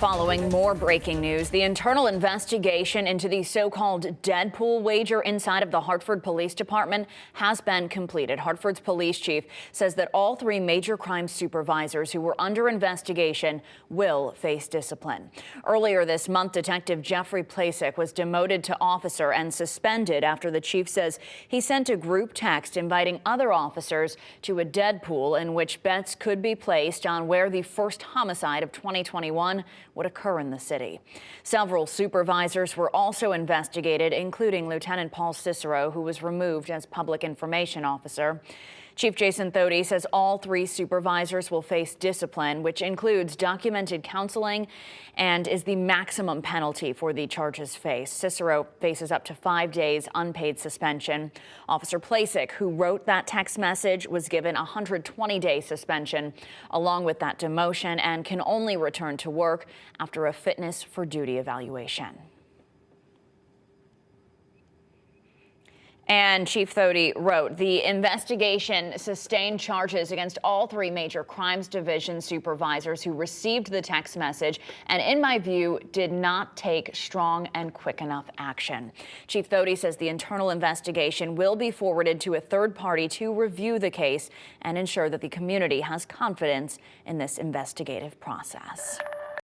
Following more breaking news, the internal investigation into the so-called Deadpool wager inside of the Hartford Police Department has been completed. Hartford's police chief says that all three major crime supervisors who were under investigation will face discipline. Earlier this month, Detective Jeffrey Plasek was demoted to officer and suspended after the chief says he sent a group text inviting other officers to a Deadpool in which bets could be placed on where the first homicide of 2021 would occur in the city. Several supervisors were also investigated, including Lieutenant Paul Cicero, who was removed as public information officer. Chief Jason Thody says all three supervisors will face discipline, which includes documented counseling and is the maximum penalty for the charges faced. Cicero faces up to 5 days unpaid suspension. Officer Plasek, who wrote that text message, was given a 120-day suspension along with that demotion and can only return to work after a fitness for duty evaluation. And Chief Thody wrote, the investigation sustained charges against all three major crimes division supervisors who received the text message and, in my view, did not take strong and quick enough action. Chief Thody says the internal investigation will be forwarded to a third party to review the case and ensure that the community has confidence in this investigative process.